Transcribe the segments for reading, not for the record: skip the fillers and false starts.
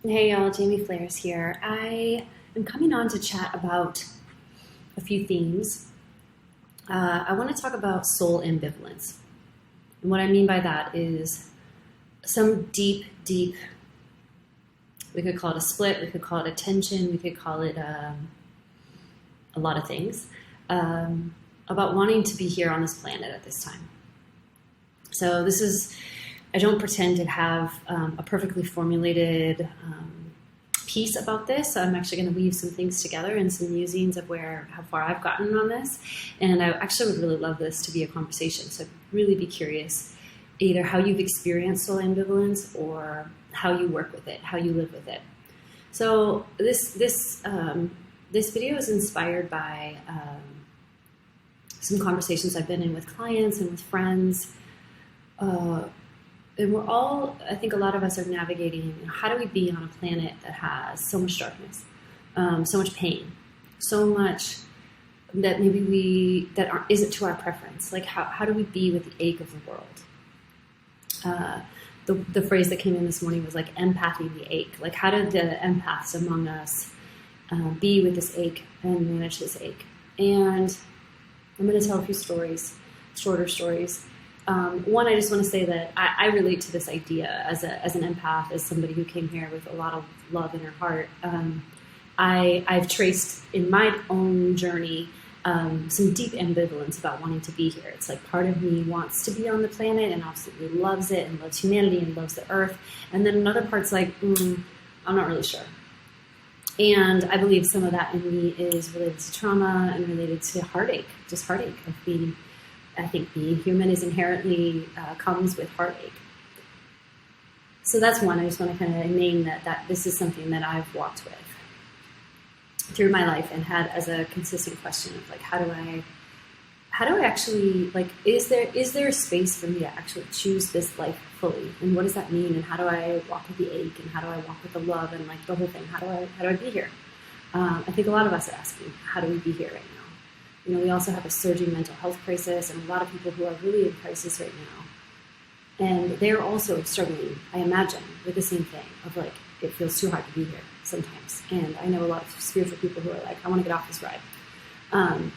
Hey y'all, Jamie Flares here. I am coming on to chat about a few themes. I want to talk about soul ambivalence. And what I mean by that is some deep, we could call it a split, we could call it a tension, we could call it a lot of things, about wanting to be here on this planet at this time. So I don't pretend to have a perfectly formulated piece about this. So I'm actually going to weave some things together and some musings of how far I've gotten on this. And I actually would really love this to be a conversation. So I'd really be curious either how you've experienced soul ambivalence or how you work with it, how you live with it. So this video is inspired by some conversations I've been in with clients and with friends. And I think a lot of us are navigating, how do we be on a planet that has so much darkness, so much pain, so much that isn't to our preference? Like how do we be with the ache of the world? The phrase that came in this morning was like empathy the ache. Like how did the empaths among us be with this ache and manage this ache? And I'm going to tell a few stories, shorter stories. One, I just want to say that I relate to this idea as an empath, as somebody who came here with a lot of love in her heart. I've traced in my own journey some deep ambivalence about wanting to be here. It's like part of me wants to be on the planet and absolutely loves it and loves humanity and loves the earth. And then another part's like, I'm not really sure. And I believe some of that in me is related to trauma and related to heartache of being. I think being human is inherently comes with heartache. So that's one. I just want to kind of name that this is something that I've walked with through my life and had as a consistent question of like, how do I actually, like, is there a space for me to actually choose this life fully? And what does that mean? And how do I walk with the ache? And how do I walk with the love? And like the whole thing, how do I be here? I think a lot of us are asking, how do we be here right now? You know, we also have a surging mental health crisis and a lot of people who are really in crisis right now. And they're also struggling, I imagine, with the same thing of like, it feels too hard to be here sometimes. And I know a lot of spiritual people who are like, I want to get off this ride. And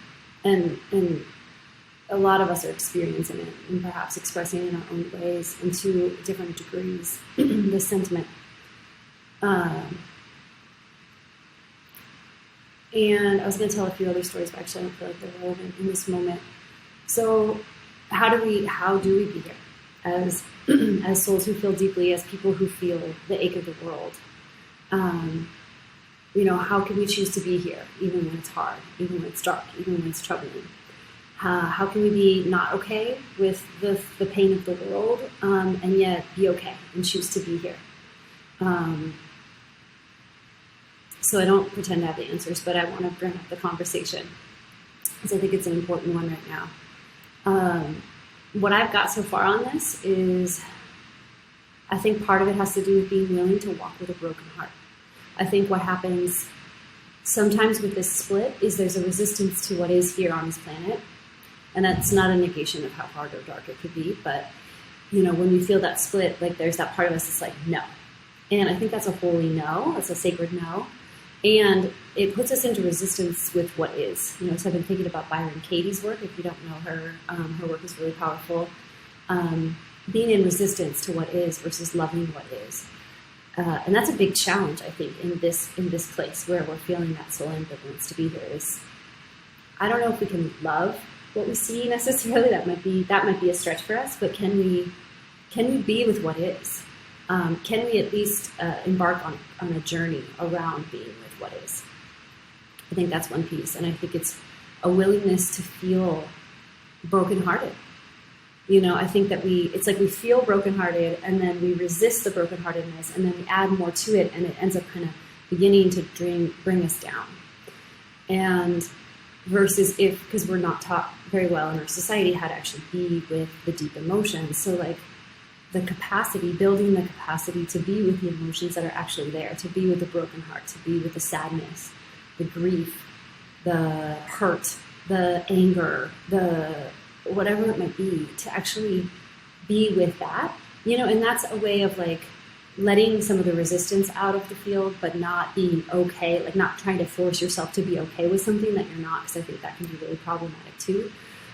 a lot of us are experiencing it and perhaps expressing it in our own ways and to different degrees, this sentiment. And I was going to tell a few other stories, but actually I don't feel like they're relevant in this moment. So how do we be here as as souls who feel deeply, as people who feel the ache of the world? How can we choose to be here, even when it's hard, even when it's dark, even when it's troubling? How can we be not okay with the pain of the world and yet be okay and choose to be here? So I don't pretend to have the answers, but I want to bring up the conversation because I think it's an important one right now. What I've got so far on this is, I think part of it has to do with being willing to walk with a broken heart. I think what happens sometimes with this split is there's a resistance to what is here on this planet. And that's not a negation of how hard or dark it could be. But, when we feel that split, like there's that part of us that's like, no. And I think that's a holy no. It's a sacred no. And it puts us into resistance with what is. So I've been thinking about Byron Katie's work. If you don't know her, her work is really powerful. Being in resistance to what is versus loving what is. And that's a big challenge, I think, in this place where we're feeling that soul ambivalence to be here is, I don't know if we can love what we see necessarily. That might be a stretch for us, but can we be with what is? Can we at least embark on a journey around being with what is? I think that's one piece. And I think it's a willingness to feel brokenhearted. I think that it's like we feel brokenhearted and then we resist the brokenheartedness and then we add more to it and it ends up kind of beginning to bring us down. And versus because we're not taught very well in our society how to actually be with the deep emotions. So like, building the capacity to be with the emotions that are actually there, to be with the broken heart, to be with the sadness, the grief, the hurt, the anger, the whatever it might be, to actually be with that, and that's a way of like letting some of the resistance out of the field, but not being okay, like not trying to force yourself to be okay with something that you're not, because I think that can be really problematic too.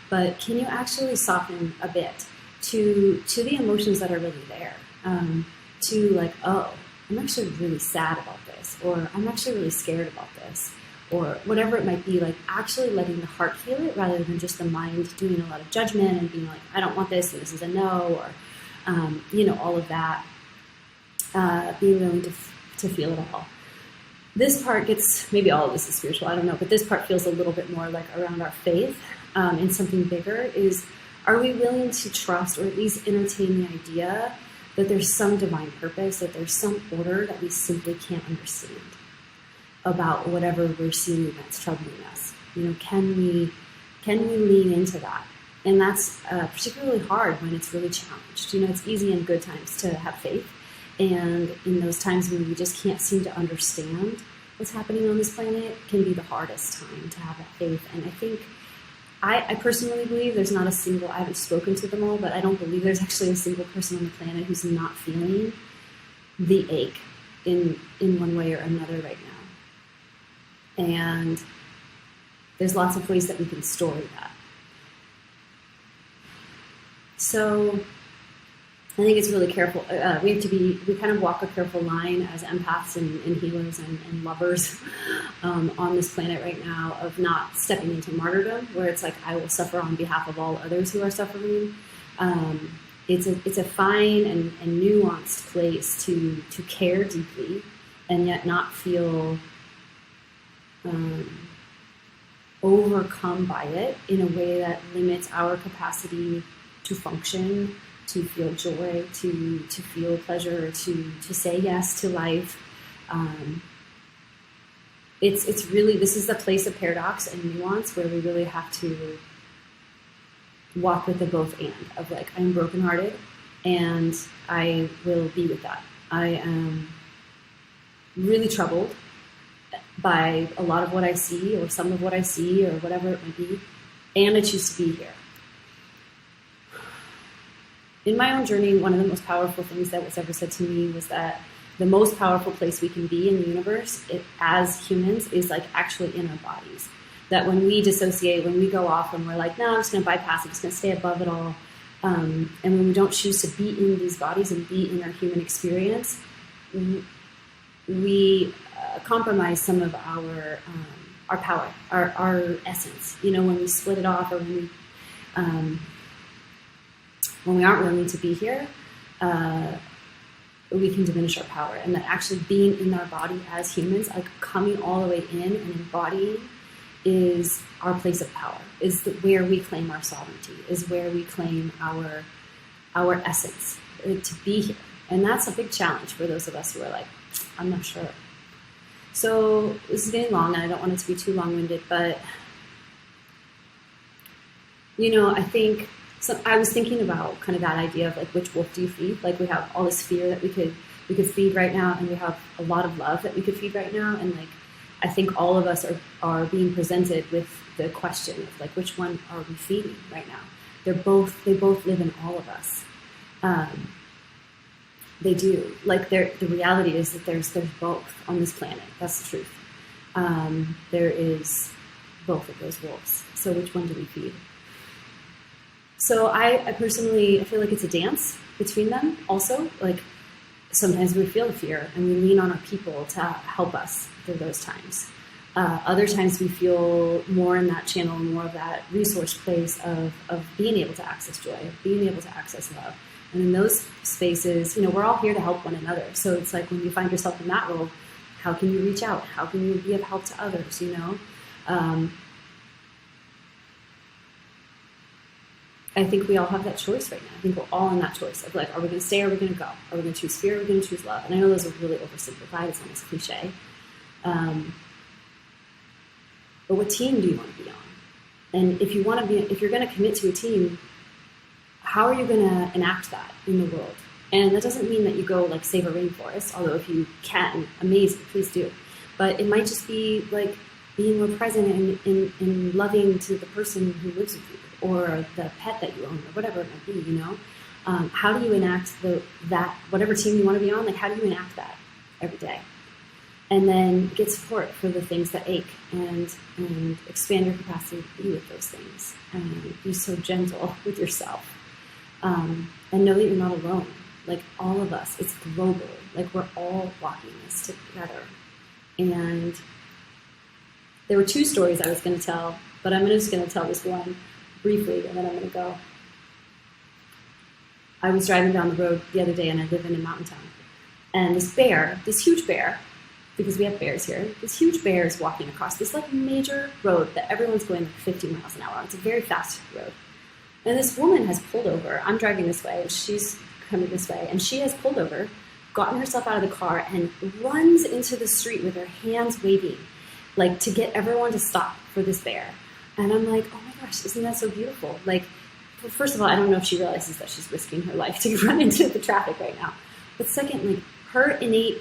But can you actually soften a bit to the emotions that are really there? To like, oh, I'm actually really sad about this, or I'm actually really scared about this, or whatever it might be, like actually letting the heart feel it rather than just the mind doing a lot of judgment and being like, I don't want this, and this is a no, or, all of that. Being willing to feel it all. This part gets, maybe all of this is spiritual, I don't know, but this part feels a little bit more like around our faith in something bigger is, are we willing to trust or at least entertain the idea that there's some divine purpose, that there's some order that we simply can't understand about whatever we're seeing that's troubling us? Can we lean into that? And that's particularly hard when it's really challenged. It's easy in good times to have faith. And in those times when we just can't seem to understand what's happening on this planet, can be the hardest time to have that faith. And I think, I personally believe there's not a single, I haven't spoken to them all, but I don't believe there's actually a single person on the planet who's not feeling the ache in one way or another right now. And there's lots of ways that we can story that. So I think it's really careful. We kind of walk a careful line as empaths and healers and lovers on this planet right now of not stepping into martyrdom, where it's like, I will suffer on behalf of all others who are suffering. It's a fine and nuanced place to care deeply and yet not feel overcome by it in a way that limits our capacity to function, to feel joy, to feel pleasure, to say yes to life. It's really, this is the place of paradox and nuance where we really have to walk with the both and of like, I'm brokenhearted and I will be with that. I am really troubled by a lot of what I see or some of what I see or whatever it might be, and I choose to be here. In my own journey, one of the most powerful things that was ever said to me was that the most powerful place we can be in the universe as humans is like actually in our bodies. That when we dissociate, when we go off and we're like, no, I'm just going to bypass it, I'm just going to stay above it all. And when we don't choose to be in these bodies and be in our human experience, we compromise some of our power, our essence. When we split it off or when we aren't willing to be here, we can diminish our power. And that actually being in our body as humans, like coming all the way in and embodying, is our place of power, is where we claim our sovereignty, is where we claim our essence, to be here. And that's a big challenge for those of us who are like, I'm not sure. So this is getting long, and I don't want it to be too long-winded, but, I think, so I was thinking about kind of that idea of like, which wolf do you feed? Like we have all this fear that we could feed right now, and we have a lot of love that we could feed right now. And like, I think all of us are being presented with the question of like, which one are we feeding right now? They both live in all of us. They do. Like the reality is that there's both on this planet. That's the truth. There is both of those wolves. So which one do we feed? So I personally, I feel like it's a dance between them also. Like sometimes we feel the fear and we lean on our people to help us through those times. Other times we feel more in that channel, more of that resource place of being able to access joy, of being able to access love. And in those spaces, we're all here to help one another. So it's like when you find yourself in that role, how can you reach out? How can you be of help to others, I think we all have that choice right now. I think we're all in that choice of like, are we going to stay or are we going to go? Are we going to choose fear or are we going to choose love? And I know those are really oversimplified. It's almost cliche. But what team do you want to be on? And if you're going to commit to a team, how are you going to enact that in the world? And that doesn't mean that you go like save a rainforest, although if you can, amazing, please do. But it might just be like being more present and loving to the person who lives with you, or the pet that you own, or whatever it might be, How do you enact that whatever team you want to be on? Like, how do you enact that every day? And then get support for the things that ache, and expand your capacity to be with those things, and be so gentle with yourself, and know that you're not alone. Like, all of us, it's global. Like, we're all walking this together. And there were two stories I was going to tell, but I'm just going to tell this one briefly, and then I'm going to go. I was driving down the road the other day, and I live in a mountain town. And this bear, this huge bear, because we have bears here, this huge bear is walking across this like major road that everyone's going like 50 miles an hour on. It's a very fast road. And this woman has pulled over. I'm driving this way, and she's coming this way. And she has pulled over, gotten herself out of the car, and runs into the street with her hands waving, like to get everyone to stop for this bear. And I'm like, oh my gosh, isn't that so beautiful? Like, first of all, I don't know if she realizes that she's risking her life to run into the traffic right now. But secondly, her innate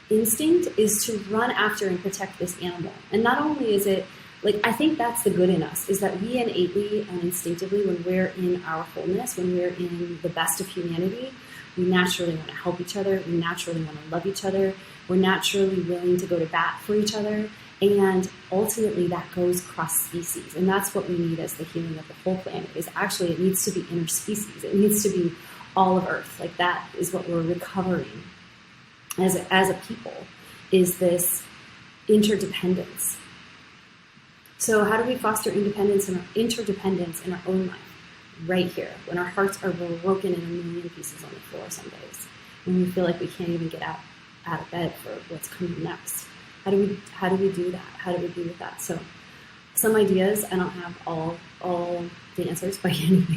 instinct is to run after and protect this animal. And not only is it, like, I think that's the good in us, is that we innately and instinctively, when we're in our wholeness, when we're in the best of humanity, we naturally want to help each other, we naturally want to love each other, we're naturally willing to go to bat for each other, and ultimately that goes cross species. And that's what we need as the healing of the whole planet, is actually it needs to be interspecies. It needs to be all of Earth. Like, that is what we're recovering as a people, is this interdependence. So how do we foster independence and interdependence in our own life? Right here, when our hearts are broken in a million pieces on the floor some days, when we feel like we can't even get out of bed for what's coming next. How do we do that? How do we be with that? So some ideas. I don't have all the answers by any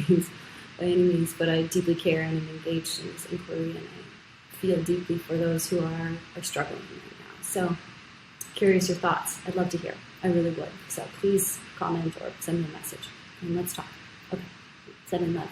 means, but I deeply care and am engaged in this inquiry, and I feel deeply for those who are struggling right now. So curious your thoughts. I'd love to hear. I really would. So please comment or send me a message, and let's talk. Okay. Send in love.